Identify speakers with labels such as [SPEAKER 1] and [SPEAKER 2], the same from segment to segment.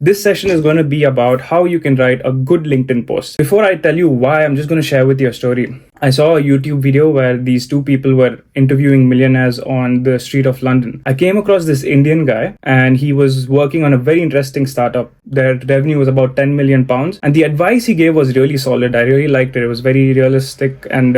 [SPEAKER 1] This session is going to be about how you can write a good LinkedIn post. Before I tell you why, I'm just going to share with you a story. I saw a YouTube video where these two people were interviewing millionaires on the street of London. I came across this Indian guy and he was working on a very interesting startup. Their revenue was about 10 million pounds and the advice he gave was really solid. I really liked it. It was very realistic and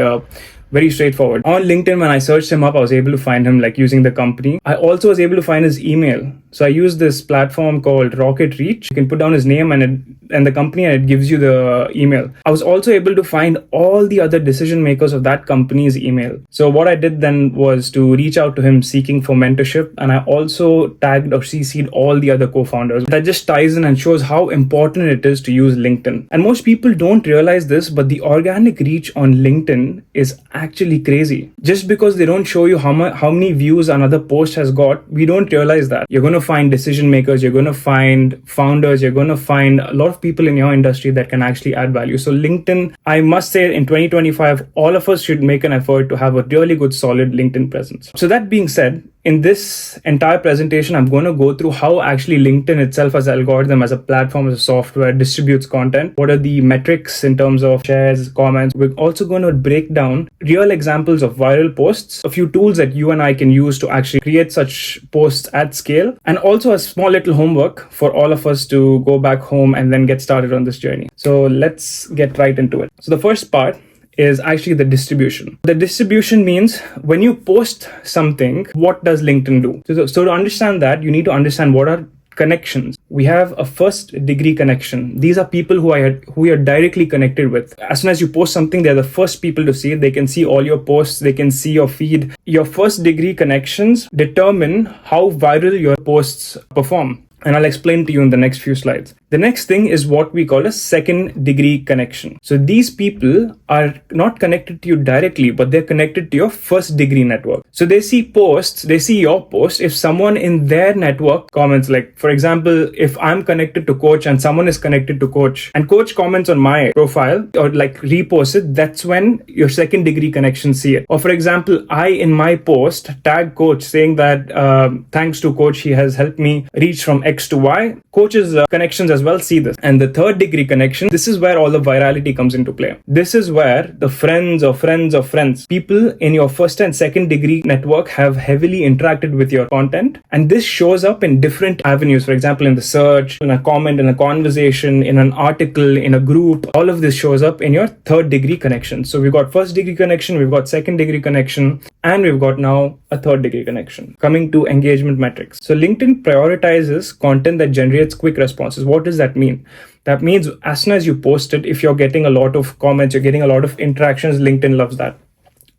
[SPEAKER 1] very straightforward. On LinkedIn, when I searched him up, I was able to find him using the company. I also was able to find his email. So I used this platform called RocketReach. You can put down his name and the company and it gives you the email. I was also able to find all the other decision makers of that company's email. So what I did then was to reach out to him seeking for mentorship. And I also tagged or CC'd all the other co-founders. That just ties in and shows how important it is to use LinkedIn. And most people don't realize this, but the organic reach on LinkedIn is actually crazy. Just because they don't show you how many views another post has got, we don't realize that. You're going to find decision makers, you're going to find founders, you're going to find a lot of people in your industry that can actually add value. So LinkedIn, I must say in 2025, all of us should make an effort to have a really good, solid LinkedIn presence. So that being said, in this entire presentation, I'm going to go through how actually LinkedIn itself as an algorithm, as a platform, as a software distributes content. What are the metrics in terms of shares, comments? We're also going to break down real examples of viral posts, a few tools that you and I can use to actually create such posts at scale, and also a small little homework for all of us to go back home and then get started on this journey. So let's get right into it. So the first part is actually the distribution. The distribution means when you post something, what does LinkedIn do? So to understand that, you need to understand what are connections. We have a first degree connection. These are people who you're directly connected with. As soon as you post something, they're the first people to see it. They can see all your posts. They can see your feed. Your first degree connections determine how viral your posts perform. And I'll explain to you in the next few slides. The next thing is what we call a second degree connection. So these people are not connected to you directly, but they're connected to your first degree network. So they see posts, they see your post. If someone in their network comments, for example, if I'm connected to Coach and someone is connected to Coach and Coach comments on my profile or reposts it, that's when your second degree connections see it. Or for example, I in my post tag Coach saying that thanks to Coach, he has helped me reach from X to Y. Coach's connections as well see this. And the third degree connection, this is where all the virality comes into play. This is where the friends of friends of friends, people in your first and second degree network have heavily interacted with your content. And this shows up in different avenues. For example, in the search, in a comment, in a conversation, in an article, in a group, all of this shows up in your third degree connection. So we've got first degree connection, we've got second degree connection, and we've got now a third degree connection. Coming to engagement metrics. So LinkedIn prioritizes content that generates quick responses. What does that mean? That means as soon as you post it, if you're getting a lot of comments, you're getting a lot of interactions, LinkedIn loves that.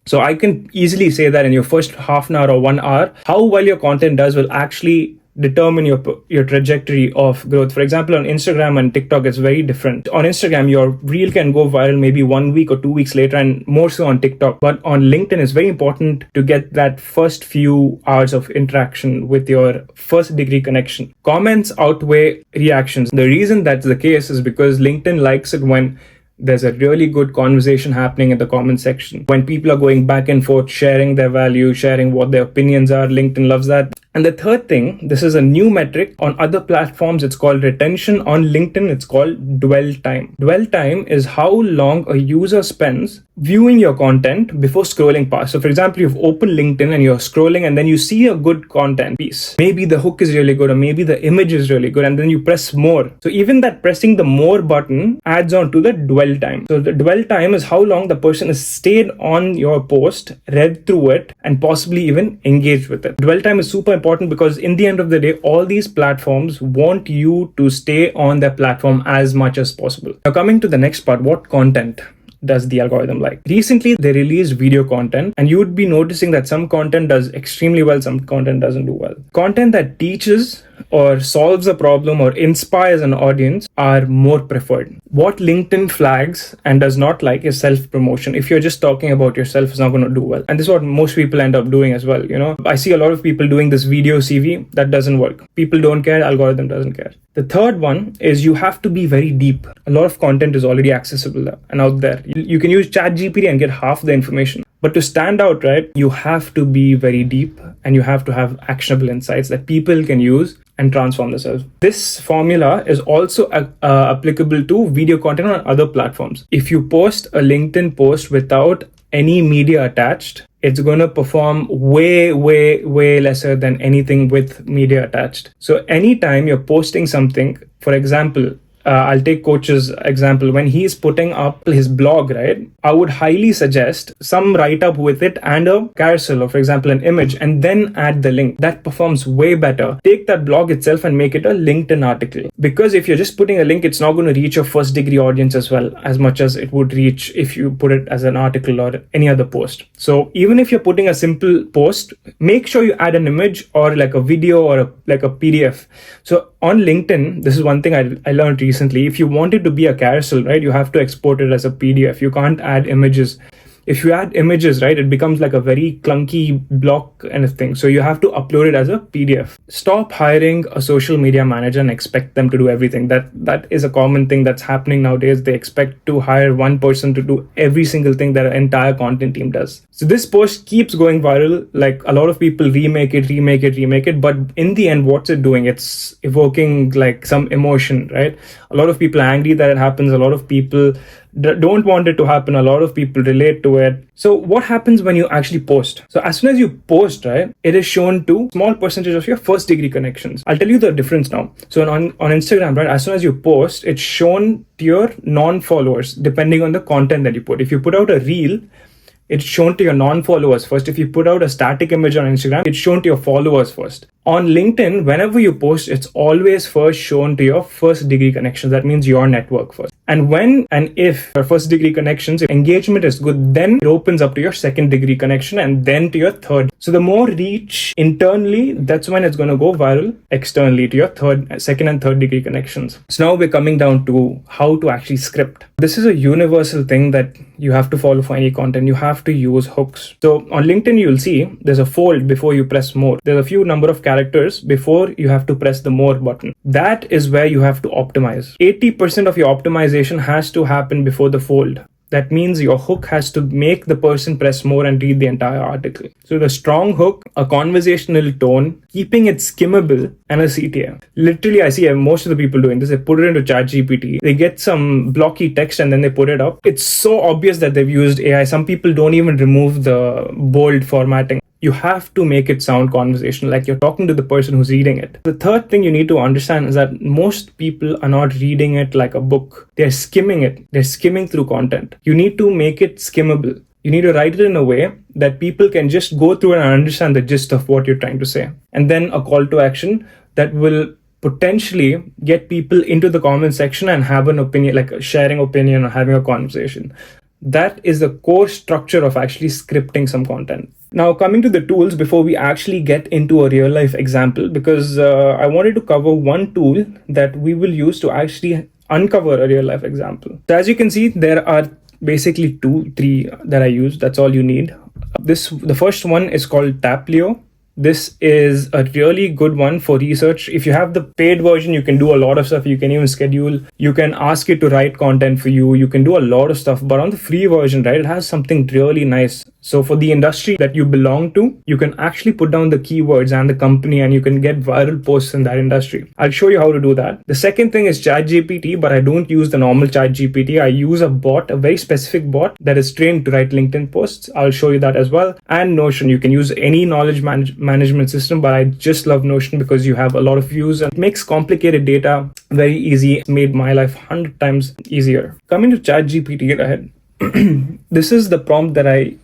[SPEAKER 1] So I can easily say that in your first half an hour or 1 hour, how well your content does will actually determine your trajectory of growth. For example, on Instagram and TikTok, it's very different. On Instagram, your reel can go viral maybe 1 week or 2 weeks later, and more so on TikTok. But on LinkedIn, it's very important to get that first few hours of interaction with your first degree connection. Comments outweigh reactions. The reason that's the case is because LinkedIn likes it when there's a really good conversation happening in the comment section. When people are going back and forth, sharing their value, sharing what their opinions are, LinkedIn loves that. And the third thing, this is a new metric. On other platforms, it's called retention. On LinkedIn, it's called dwell time. Dwell time is how long a user spends viewing your content before scrolling past. So for example, you've opened LinkedIn and you're scrolling and then you see a good content piece. Maybe the hook is really good or maybe the image is really good and then you press more. So even that pressing the more button adds on to the dwell time. So the dwell time is how long the person has stayed on your post, read through it, and possibly even engaged with it. Dwell time is super important because in the end of the day, all these platforms want you to stay on their platform as much as possible. Now coming to the next part, what content does the algorithm like? Recently, they released video content and you would be noticing that some content does extremely well, some content doesn't do well. Content that teaches or solves a problem or inspires an audience are more preferred. What LinkedIn flags and does not like is self-promotion. If you're just talking about yourself, it's not going to do well. And this is what most people end up doing as well. I see a lot of people doing this video CV. That doesn't work. People don't care. Algorithm doesn't care. The third one is you have to be very deep. A lot of content is already accessible and out there. You can use ChatGPT and get half the information. But to stand out, right, you have to be very deep and you have to have actionable insights that people can use and transform themselves. This formula is also applicable to video content on other platforms. If you post a LinkedIn post without any media attached, it's going to perform way lesser than anything with media attached. So anytime you're posting something, for example, I'll take Coach's example. When he's putting up his blog, right, I would highly suggest some write-up with it and a carousel, or for example, an image, and then add the link. That performs way better. Take that blog itself and make it a LinkedIn article. Because if you're just putting a link, it's not going to reach your first degree audience as well, as much as it would reach if you put it as an article or any other post. So even if you're putting a simple post, make sure you add an image or like a video or like a PDF. So on LinkedIn, this is one thing I learned recently. If you want it to be a carousel, right, you have to export it as a PDF. You can't add images. If you add images, right, it becomes like a very clunky block kind of thing. So you have to upload it as a PDF. Stop hiring a social media manager and expect them to do everything. That is a common thing that's happening nowadays. They expect to hire one person to do every single thing that an entire content team does. So this post keeps going viral. Like a lot of people remake it. But in the end, what's it doing? It's evoking like some emotion, right? A lot of people are angry that it happens. A lot of people don't want it to happen. A lot of people relate to it. So what happens when you actually post? So as soon as you post, right, it is shown to small percentage of your first degree connections. I'll tell you the difference now. So on Instagram, right, as soon as you post, it's shown to your non-followers depending on the content that you put. If you put out a reel, it's shown to your non-followers first. If you put out a static image on Instagram, it's shown to your followers first. On LinkedIn, whenever you post, it's always first shown to your first degree connections. That means your network first. And when and if your first degree connections, if engagement is good, then it opens up to your second degree connection and then to your third. So the more reach internally, that's when it's going to go viral externally to your second and third degree connections. So now we're coming down to how to actually script. This is a universal thing that you have to follow for any content. You have to use hooks. So on LinkedIn, you'll see there's a fold before you press more. There's a few number of characters before you have to press the more button. That is where you have to optimize. 80% of your optimization has to happen before the fold. That means your hook has to make the person press more and read the entire article. So the strong hook, a conversational tone, keeping it skimmable, and a CTA. Literally, I see most of the people doing this. They put it into ChatGPT. They get some blocky text and then they put it up. It's so obvious that they've used AI. Some people don't even remove the bold formatting. You have to make it sound conversational, like you're talking to the person who's reading it. The third thing you need to understand is that most people are not reading it like a book. They're skimming it. They're skimming through content. You need to make it skimmable. You need to write it in a way that people can just go through and understand the gist of what you're trying to say. And then a call to action that will potentially get people into the comment section and have an opinion, like sharing opinion or having a conversation. That is the core structure of actually scripting some content. Now, coming to the tools before we actually get into a real life example, because I wanted to cover one tool that we will use to actually uncover a real life example. So as you can see, there are basically 2-3 that I use. That's all you need. The first one is called Taplio. This is a really good one for research. If you have the paid version, you can do a lot of stuff. You can even schedule. You can ask it to write content for you. You can do a lot of stuff. But on the free version, right, it has something really nice. So for the industry that you belong to, you can actually put down the keywords and the company and you can get viral posts in that industry. I'll show you how to do that. The second thing is ChatGPT, but I don't use the normal ChatGPT. I use a bot, a very specific bot that is trained to write LinkedIn posts. I'll show you that as well. And Notion. You can use any knowledge management system, but I just love Notion because you have a lot of views and it makes complicated data very easy. It made my life 100 times easier. Coming to ChatGPT ahead. This is the prompt that I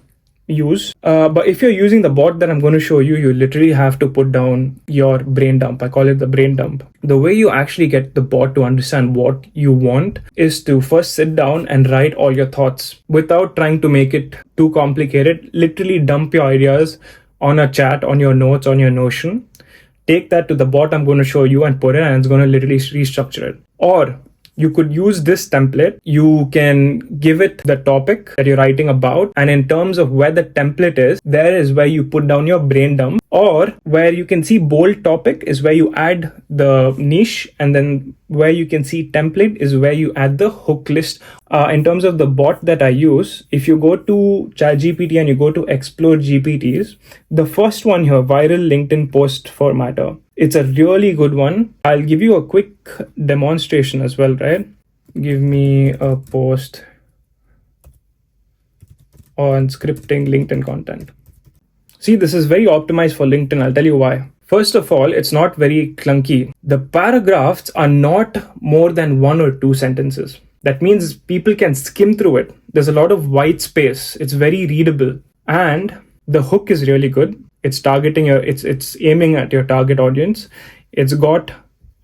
[SPEAKER 1] use. But if you're using the bot that I'm going to show you, you literally have to put down your brain dump. I call it the brain dump. The way you actually get the bot to understand what you want is to first sit down and write all your thoughts without trying to make it too complicated. Literally dump your ideas on a chat, on your notes, on your Notion. Take that to the bot I'm going to show you and put it, and it's going to literally restructure it. Or you could use this template. You can give it the topic that you're writing about. And in terms of where the template is, there is where you put down your brain dump. Or where you can see bold topic is where you add the niche and then where you can see template is where you add the hook list. In terms of the bot that I use, if you go to ChatGPT and you go to explore GPTs, the first one here, viral LinkedIn post formatter, it's a really good one. I'll give you a quick demonstration as well, right? Give me a post on scripting LinkedIn content. See, this is very optimized for LinkedIn. I'll tell you why. First of all, it's not very clunky. The paragraphs are not more than 1 or 2 sentences. That means people can skim through it. There's a lot of white space. It's very readable. And the hook is really good. It's targeting it's aiming at your target audience. It's got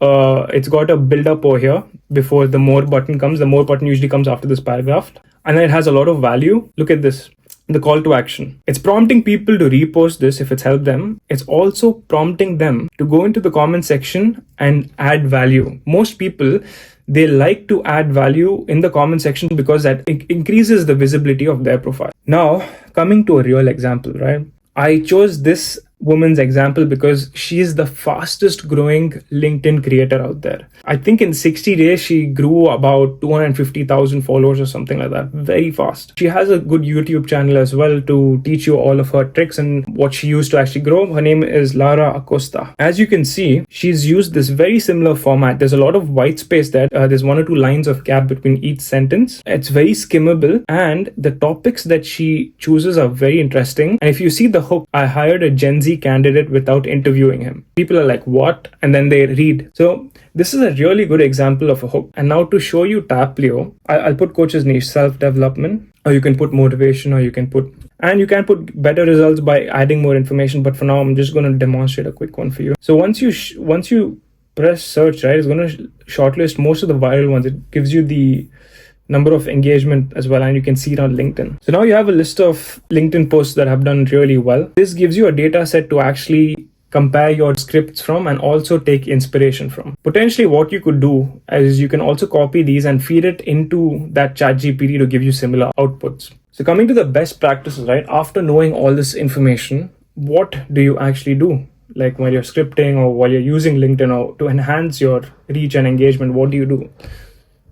[SPEAKER 1] a build up over here before the more button comes. The more button usually comes after this paragraph. And then it has a lot of value. Look at this. The call to action. It's prompting people to repost this if it's helped them. It's also prompting them to go into the comment section and add value. Most people, they like to add value in the comment section because that increases the visibility of their profile. Now, coming to a real example, right? I chose this woman's example because she is the fastest growing LinkedIn creator out there. I think in 60 days, she grew about 250,000 followers or something like that. Very fast. She has a good YouTube channel as well to teach you all of her tricks and what she used to actually grow. Her name is Lara Acosta. As you can see, she's used this very similar format. There's a lot of white space there. There's 1 or 2 lines of gap between each sentence. It's very skimmable and the topics that she chooses are very interesting. And if you see the hook, I hired a Gen Z candidate without interviewing him. People are like, what? And then they read. So this is a really good example of a hook. And now to show you Taplio, I'll put coach's niche, self-development, or you can put motivation, or you can put better results by adding more information. But for now, I'm just going to demonstrate a quick one for you. So once you press search, right, it's going to shortlist most of the viral ones. It gives you the number of engagement as well, and you can see it on LinkedIn. So now you have a list of LinkedIn posts that have done really well. This gives you a data set to actually compare your scripts from and also take inspiration from. Potentially what you could do is you can also copy these and feed it into that ChatGPT to give you similar outputs. So coming to the best practices, right? After knowing all this information, what do you actually do? Like while you're scripting or while you're using LinkedIn or to enhance your reach and engagement, what do you do?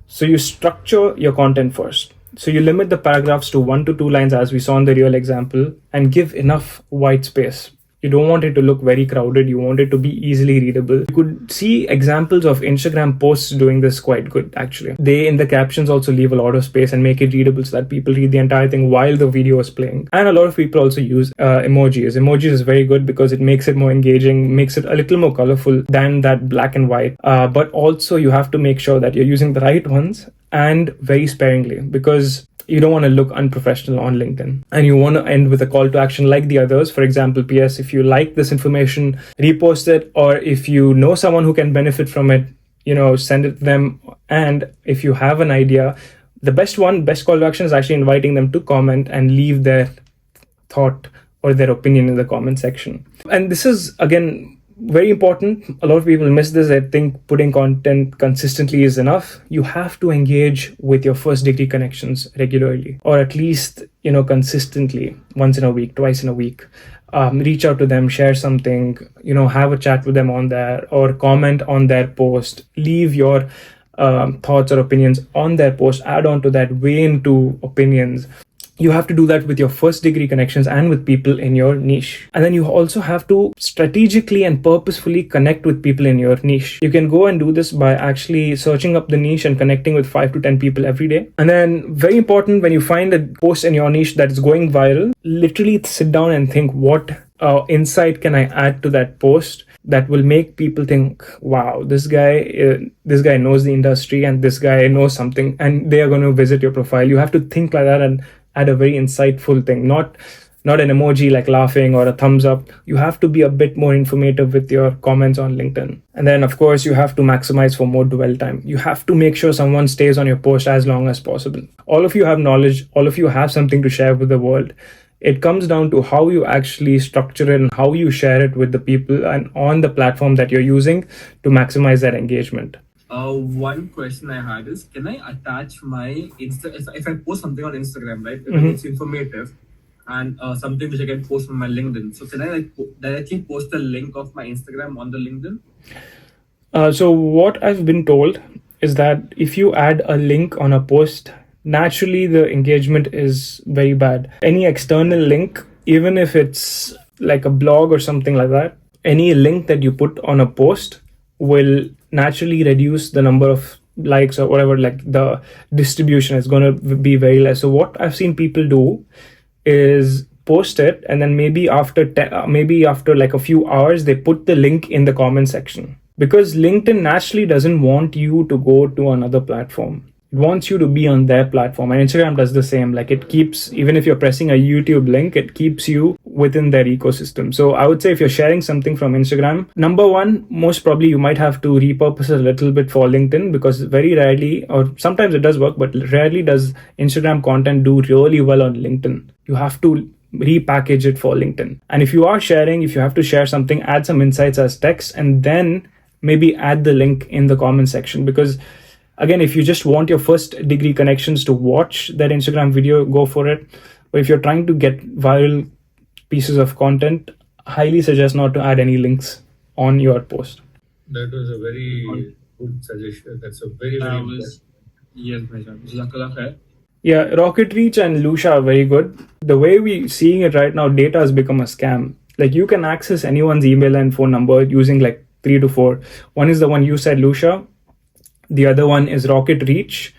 [SPEAKER 1] So you structure your content first. So you limit the paragraphs to 1 to 2 lines as we saw in the real example and give enough white space. You don't want it to look very crowded. You want it to be easily readable. You could see examples of Instagram posts doing this quite good, actually. They, in the captions, also leave a lot of space and make it readable so that people read the entire thing while the video is playing. And a lot of people also use emojis. Emojis is very good because it makes it more engaging, makes it a little more colorful than that black and white. But also you have to make sure that you're using the right ones and very sparingly, because you don't want to look unprofessional on LinkedIn, and you want to end with a call to action like the others. For example, PS, if you like this information, repost it, or if you know someone who can benefit from it, send it to them. And if you have an idea, the best call to action is actually inviting them to comment and leave their thought or their opinion in the comment section. And this is, again, very important. A lot of people miss this. I think putting content consistently is enough. You have to engage with your first degree connections regularly, or at least, consistently, once in a week, twice in a week. Reach out to them, share something, have a chat with them on there, or comment on their post, leave your thoughts or opinions on their post, add on to that, weigh into opinions. You have to do that with your first degree connections and with people in your niche. And then you also have to strategically and purposefully connect with people in your niche. You can go and do this by actually searching up the niche and connecting with 5 to 10 people every day. And then very important, when you find a post in your niche that is going viral, literally sit down and think, what insight can I add to that post that will make people think, wow, this guy knows the industry and this guy knows something, and they are going to visit your profile. You have to think like that and add a very insightful thing, not an emoji like laughing or a thumbs up. You have to be a bit more informative with your comments on LinkedIn. And then, of course, you have to maximize for more dwell time. You have to make sure someone stays on your post as long as possible. All of you have knowledge. All of you have something to share with the world. It comes down to how you actually structure it and how you share it with the people and on the platform that you're using to maximize that engagement.
[SPEAKER 2] One question I had is, can I attach my if I post something on Instagram, right? It's informative and something which I can post on my LinkedIn. So can I directly post the link of my Instagram on the LinkedIn?
[SPEAKER 1] So what I've been told is that if you add a link on a post, naturally the engagement is very bad. Any external link, even if it's like a blog or something like that, any link that you put on a post will naturally reduce the number of likes or whatever, like the distribution is going to be very less. So what I've seen people do is post it, and then maybe after like a few hours they put the link in the comment section, because LinkedIn naturally doesn't want you to go to another platform. It wants you to be on their platform, and Instagram does the same. Like, it keeps, even if you're pressing a YouTube link, it keeps you within their ecosystem. So I would say if you're sharing something from Instagram, number one, most probably you might have to repurpose a little bit for LinkedIn, because very rarely, or sometimes it does work, but rarely does Instagram content do really well on LinkedIn. You have to repackage it for LinkedIn. And if you have to share something, add some insights as text, and then maybe add the link in the comment section. Because again, if you just want your first degree connections to watch that Instagram video, go for it. But if you're trying to get viral pieces of content, highly suggest not to add any links on your post.
[SPEAKER 3] That was a very good suggestion. That's a very, very important.
[SPEAKER 2] Yes, Bhaijan. Jazakallah khair.
[SPEAKER 1] Yeah, RocketReach and Lusha are very good. The way we're seeing it right now, data has become a scam. Like, you can access anyone's email and phone number using like 3 to 4. One is the one you said, Lusha. The other one is RocketReach.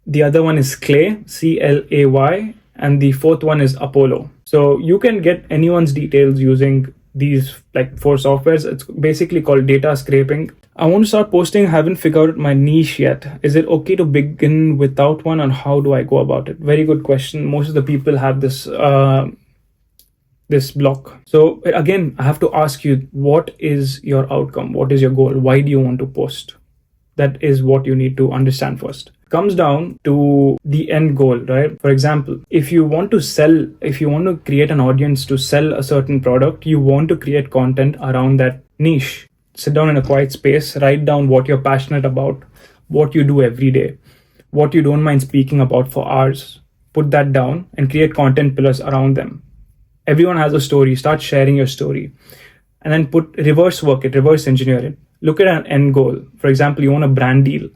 [SPEAKER 1] The other one is Clay, CLAY. And the fourth one is Apollo. So you can get anyone's details using these like 4 softwares. It's basically called data scraping. I want to start posting. Haven't figured out my niche yet. Is it okay to begin without one, and how do I go about it? Very good question. Most of the people have this block. So again, I have to ask you, what is your outcome? What is your goal? Why do you want to post? That is what you need to understand first. Comes down to the end goal, right? For example, if you want to create an audience to sell a certain product, you want to create content around that niche. Sit down in a quiet space, write down what you're passionate about, what you do every day, what you don't mind speaking about for hours. Put that down and create content pillars around them. Everyone has a story. Start sharing your story. And then reverse engineer it. Look at an end goal. For example, you want a brand deal.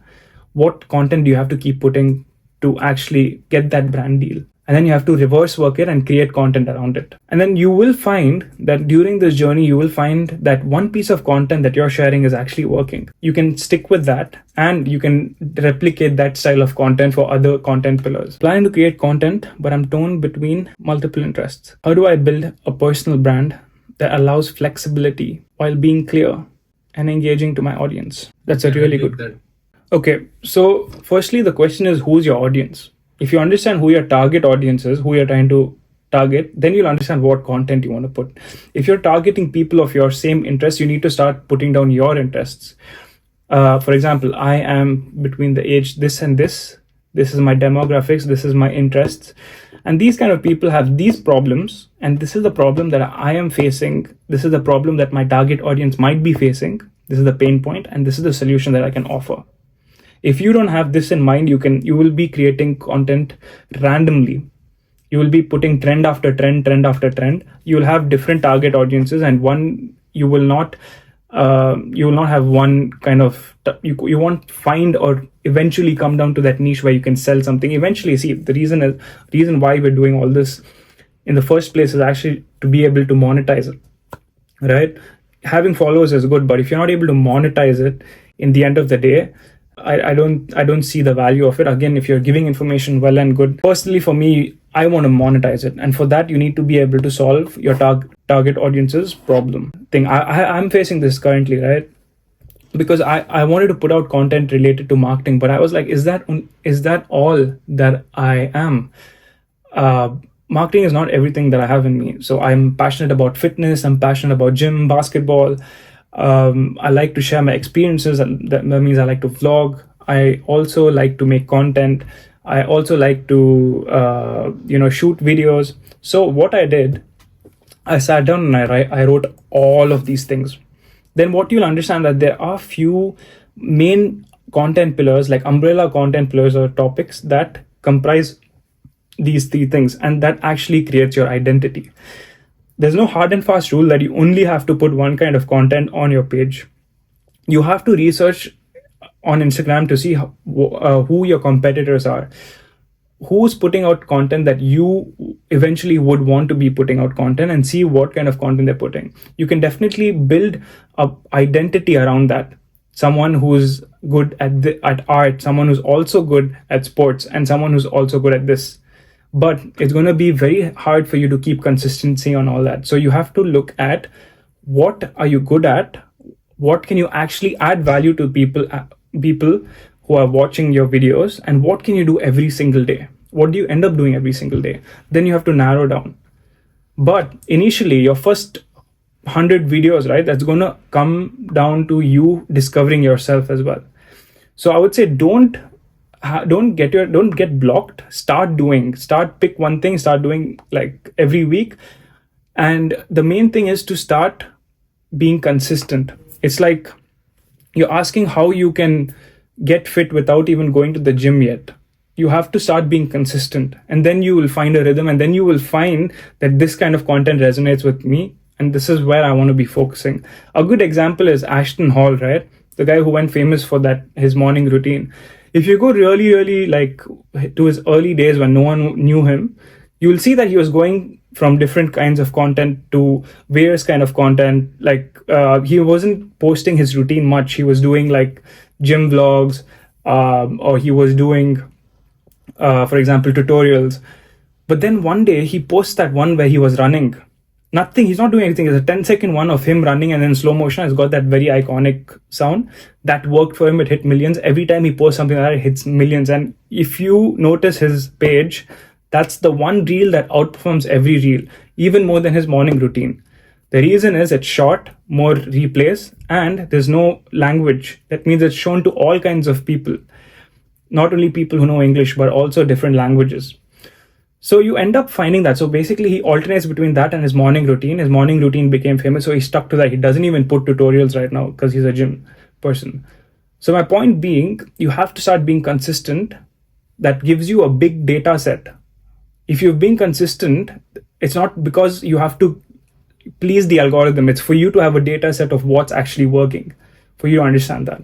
[SPEAKER 1] What content do you have to keep putting to actually get that brand deal? And then you have to reverse work it and create content around it. And then you will find that during this journey, you will find that one piece of content that you're sharing is actually working. You can stick with that, and you can replicate that style of content for other content pillars. Planning to create content, but I'm torn between multiple interests. How do I build a personal brand that allows flexibility while being clear and engaging to my audience? That's a really good. Okay, so firstly, the question is, who's your audience? If you understand who your target audience is, who you're trying to target, then you'll understand what content you want to put. If you're targeting people of your same interests, you need to start putting down your interests. For example, I am between the age this and this. This is my demographics. This is my interests. And these kind of people have these problems. And this is the problem that I am facing. This is the problem that my target audience might be facing. This is the pain point, and this is the solution that I can offer. If you don't have this in mind, you will be creating content randomly. You will be putting trend after trend after trend. You will have different target audiences, and you will not have one kind of, you won't find or eventually come down to that niche where you can sell something. Eventually, see, the reason why we're doing all this in the first place is actually to be able to monetize it, right? Having followers is good, but if you're not able to monetize it in the end of the day, I don't see the value of it. Again, if you're giving information, well and good. Personally, for me, I want to monetize it, and for that, you need to be able to solve your target audience's problem. I'm facing this currently, right? Because I wanted to put out content related to marketing, but I was like, is that all that I am? Marketing is not everything that I have in me. So I'm passionate about fitness. I'm passionate about gym, basketball. I like to share my experiences. That means I like to vlog. I also like to make content. I also like to, shoot videos. So what I did, I sat down and I wrote all of these things. Then what you'll understand that there are few main content pillars, like umbrella content pillars or topics that comprise these 3 things, and that actually creates your identity. There's no hard and fast rule that you only have to put one kind of content on your page. You have to research on Instagram to see who your competitors are, who's putting out content that you eventually would want to be putting out content, and see what kind of content they're putting. You can definitely build a identity around that. Someone who's good at art, someone who's also good at sports, and someone who's also good at this. But it's going to be very hard for you to keep consistency on all that. So you have to look at what are you good at, what can you actually add value to people who are watching your videos, and what can you do every single day, what do you end up doing every single day. Then you have to narrow down. But initially, your first 100 videos, right, that's going to come down to you discovering yourself as well. So I would say don't get blocked. Pick one thing, start doing like every week. And the main thing is to start being consistent. It's like you're asking how you can get fit without even going to the gym yet. You have to start being consistent, and then you will find a rhythm, and then you will find that this kind of content resonates with me, and this is where I want to be focusing. A good example is Ashton Hall, right? The guy who went famous for that, his morning routine. If you go really like to his early days when no one knew him, you will see that he was going from different kinds of content to various kind of content. Like he wasn't posting his routine much. He was doing like gym vlogs, or he was doing, for example, tutorials. But then one day he posts that one where he was running. Nothing, he's not doing anything. It's a 10-second one of him running, and then slow motion has got that very iconic sound that worked for him. It hit millions. Every time he posts something like that, it hits millions. And if you notice his page, that's the one reel that outperforms every reel, even more than his morning routine. The reason is it's short, more replays, and there's no language. That means it's shown to all kinds of people, not only people who know English, but also different languages. So you end up finding that. So basically, he alternates between that and his morning routine. His morning routine became famous, so he stuck to that. He doesn't even put tutorials right now because he's a gym person. So my point being, you have to start being consistent. That gives you a big data set. If you've been consistent, it's not because you have to please the algorithm. It's for you to have a data set of what's actually working, for you to understand that.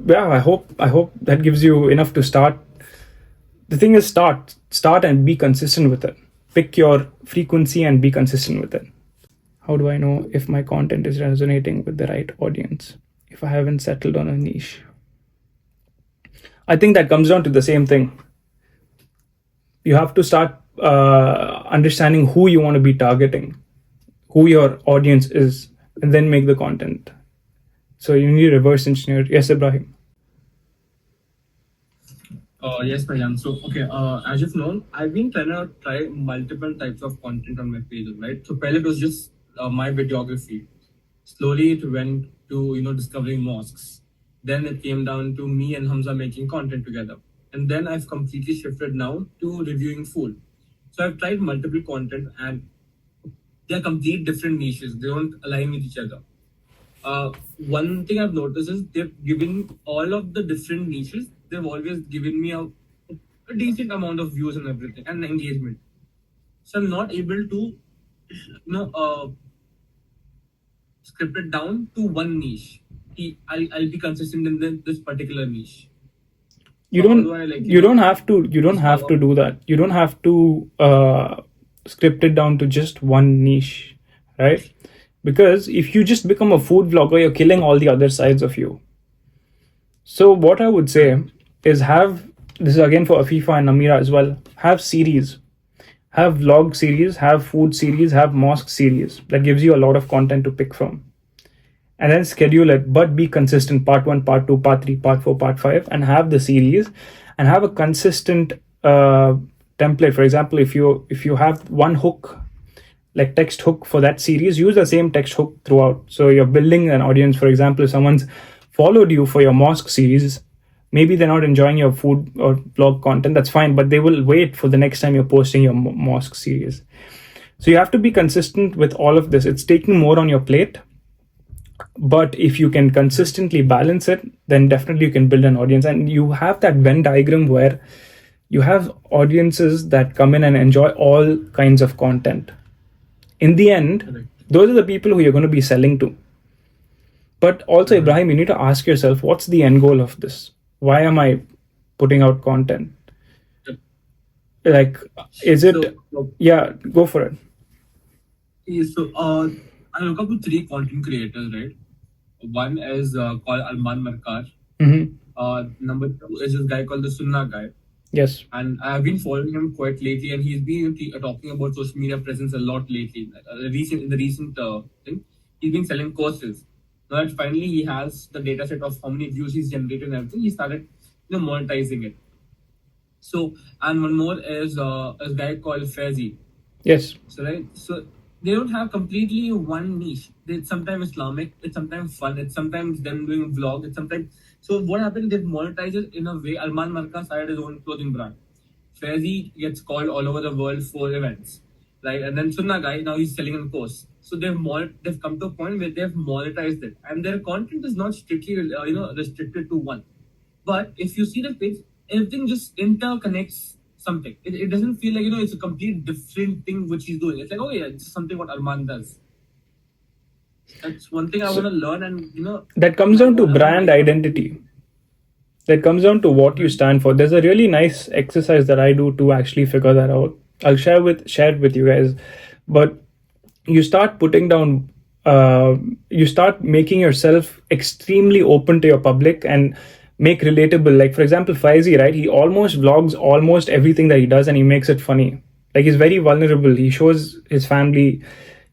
[SPEAKER 1] Yeah, I hope that gives you enough to start. The thing is, start and be consistent with it. Pick your frequency and be consistent with it. How do I know if my content is resonating with the right audience if I haven't settled on a niche? I think that comes down to the same thing. You have to start understanding who you want to be targeting, who your audience is, and then make the content. So you need to reverse engineer. Yes, Ibrahim.
[SPEAKER 2] Yes, Priyank. So, okay, as you've known, I've been trying to try multiple types of content on my pages, right? So, it was just my videography. Slowly, it went to, discovering mosques. Then it came down to me and Hamza making content together. And then I've completely shifted now to reviewing food. So, I've tried multiple content, and they're complete different niches. They don't align with each other. One thing I've noticed is they've given all of the different niches, they've always given me a decent amount of views and everything and engagement. So I'm not able to, script it down to one niche. I'll be consistent in this particular niche.
[SPEAKER 1] You don't have to do that. You don't have to script it down to just one niche, right? Because if you just become a food vlogger, you're killing all the other sides of you. So what I would say is this is again for Afifa and Amira as well, have series. Have vlog series, have food series, have mosque series. That gives you a lot of content to pick from. And then schedule it, but be consistent. Part 1, part 2, part 3, part 4, part 5, and have the series and have a consistent template. For example, if you have one hook, like text hook for that series, use the same text hook throughout. So you're building an audience. For example, if someone's followed you for your mosque series, maybe they're not enjoying your food or vlog content, that's fine, but they will wait for the next time you're posting your mosque series. So you have to be consistent with all of this. It's taking more on your plate, but if you can consistently balance it, then definitely you can build an audience. And you have that Venn diagram where you have audiences that come in and enjoy all kinds of content. In the end, those are the people who you're going to be selling to. But also, Ibrahim, you need to ask yourself, what's the end goal of this? Why am I putting out content? Like, is it? Yeah, go for it.
[SPEAKER 2] So, I look up to three content creators, right? One is called Alman Markar. Number two is this guy called the Sunna guy.
[SPEAKER 1] Yes.
[SPEAKER 2] And I've been following him quite lately, and he's been talking about social media presence a lot lately. In the recent thing, he's been selling courses. Now that finally he has the data set of how many views he's generated and everything, he started monetizing it. So, and one more is a guy called Faizi.
[SPEAKER 1] Yes.
[SPEAKER 2] So they don't have completely one niche. It's sometimes Islamic, it's sometimes fun, it's sometimes them doing vlog, it's sometimes. So what happened? They've monetized it in a way. Alman Marka started his own clothing brand. Faizi gets called all over the world for events, right? And then Sunna guy, now he's selling a course. So they've come to a point where they've monetized it, and their content is not strictly restricted to one. But if you see the page, everything just interconnects something. It doesn't feel like it's a complete different thing which he's doing. It's like, oh yeah, it's something what Arman does. That's one thing I want to learn, and
[SPEAKER 1] that comes down to brand identity. That comes down to what you stand for. There's a really nice exercise that I do to actually figure that out. I'll share it with you guys. But you start putting down, you start making yourself extremely open to your public and make relatable. Like, for example, Faizi, right? He almost vlogs almost everything that he does and he makes it funny. Like, he's very vulnerable. He shows his family,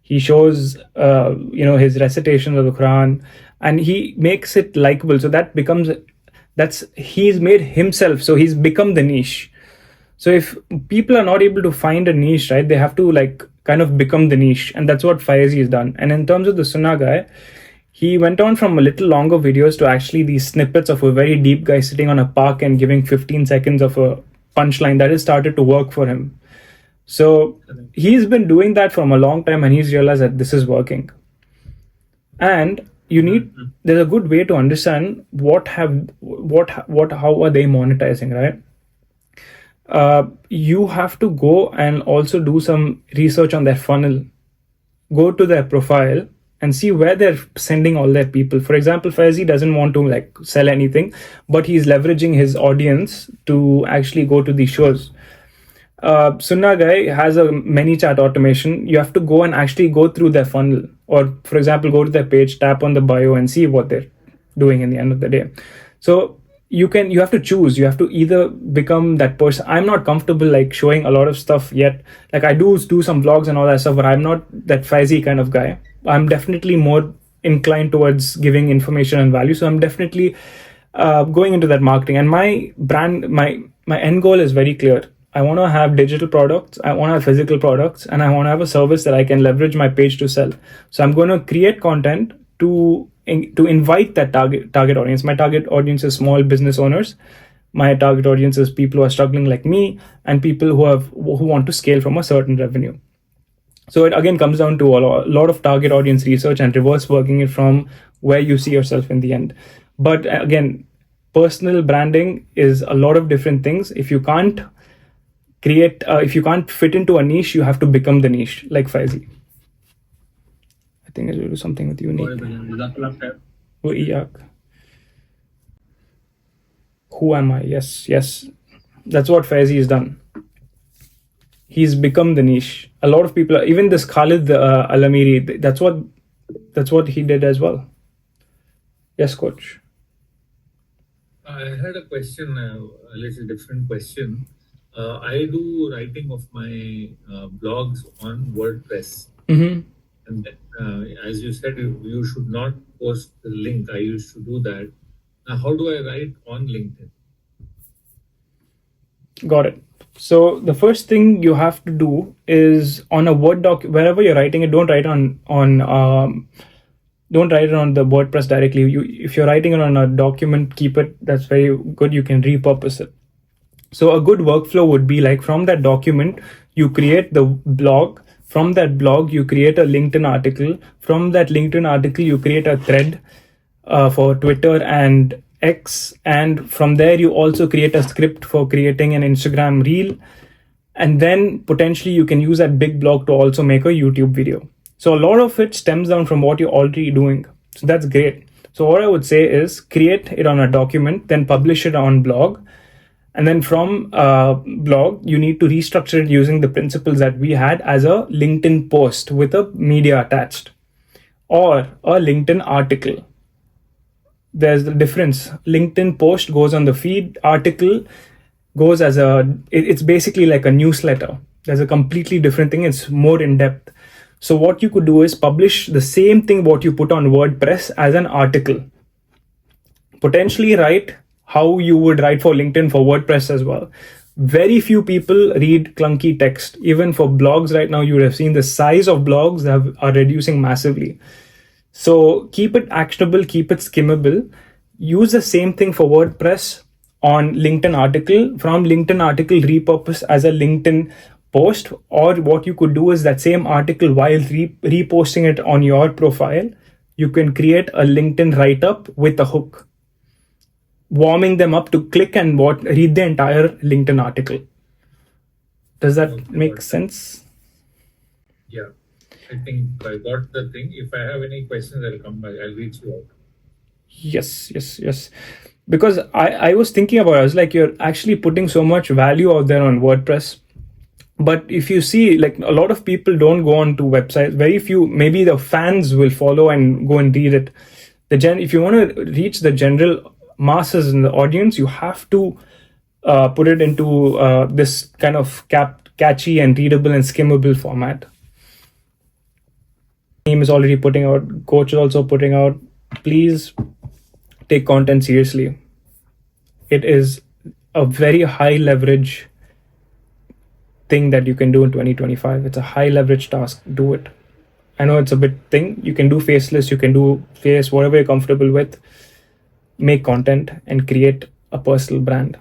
[SPEAKER 1] he shows his recitation of the Quran, and he makes it likable. So that becomes, he's made himself, so he's become the niche. So if people are not able to find a niche, right, they have to kind of become the niche, and that's what Faizi has done. And in terms of the Sunnah guy, he went on from a little longer videos to actually these snippets of a very deep guy sitting on a park and giving 15 seconds of a punchline. That has started to work for him. So he's been doing that from a long time, and he's realized that this is working. And there's a good way to understand how are they monetizing, right? You have to go and also do some research on their funnel. Go to their profile and see where they're sending all their people. For example, Faizi doesn't want to sell anything, but he's leveraging his audience to actually go to these shows. Sunna guy has a ManyChat automation. You have to go and actually go through their funnel, or for example, go to their page, tap on the bio, and see what they're doing in the end of the day. So you have to choose. You have to either become that person. I'm not comfortable showing a lot of stuff yet. I do some vlogs and all that stuff, but I'm not that Faizi kind of guy. I'm definitely more inclined towards giving information and value. So I'm definitely going into that marketing. And my brand, my end goal is very clear. I want to have digital products, I want to have physical products, and I want to have a service that I can leverage my page to sell. So I'm going to create content to invite that target audience. My target audience is small business owners. My target audience is people who are struggling like me, and people who want to scale from a certain revenue. So it again comes down to a lot of target audience research and reverse working it from where you see yourself in the end. But again, personal branding is a lot of different things. If you can't fit into a niche, you have to become the niche, like Faizi. I think I'll do something with you, Nick. Who am I? Yes. That's what Faizi has done. He's become the niche. A lot of people, even this Khalid Alamiri, that's what he did as well. Yes, coach.
[SPEAKER 3] I had a question, a little different question. I do writing of my blogs on WordPress. And then, as you said, you should not post the link. I used to do that. Now, how do I write on LinkedIn?
[SPEAKER 1] Got it. So the first thing you have to do is on a Word doc, wherever you're writing it, don't write it on the WordPress directly. If you're writing it on a document, keep it. That's very good. You can repurpose it. So a good workflow would be from that document, you create the blog. From that blog, you create a LinkedIn article. From that LinkedIn article, you create a thread for Twitter and X. And from there, you also create a script for creating an Instagram reel. And then potentially you can use that big blog to also make a YouTube video. So a lot of it stems down from what you're already doing. So that's great. So what I would say is create it on a document, then publish it on blog. And then from blog, you need to restructure it using the principles that we had as a LinkedIn post with a media attached or a LinkedIn article. There's the difference. LinkedIn post goes on the feed, article goes as it's basically like a newsletter. There's a completely different thing. It's more in depth. So what you could do is publish the same thing what you put on WordPress as an article. Potentially write how you would write for LinkedIn for WordPress as well. Very few people read clunky text. Even for blogs right now, you would have seen the size of blogs are reducing massively. So keep it actionable, keep it skimmable. Use the same thing for WordPress on LinkedIn article. From LinkedIn article, repurpose as a LinkedIn post. Or what you could do is that same article, while reposting it on your profile, you can create a LinkedIn write-up with a hook, warming them up to click and read the entire LinkedIn article. Does that make sense?
[SPEAKER 3] Yeah, I think I got the thing. If I have any questions, I'll come back. I'll reach you out.
[SPEAKER 1] Yes. Because I was thinking about it, I was like, you're actually putting so much value out there on WordPress. But if you see, like, a lot of people don't go on to websites. Very few, maybe the fans will follow and go and read it. If you want to reach the general masses in the audience, you have to put it into this kind of catchy and readable and skimmable format. Team is already putting out, coach is also putting out. Please take content seriously. It is a very high leverage thing that you can do in 2025. It's a high leverage task. Do it. I know it's a bit thing. You can do faceless, you can do face, whatever you're comfortable with. Make content and create a personal brand.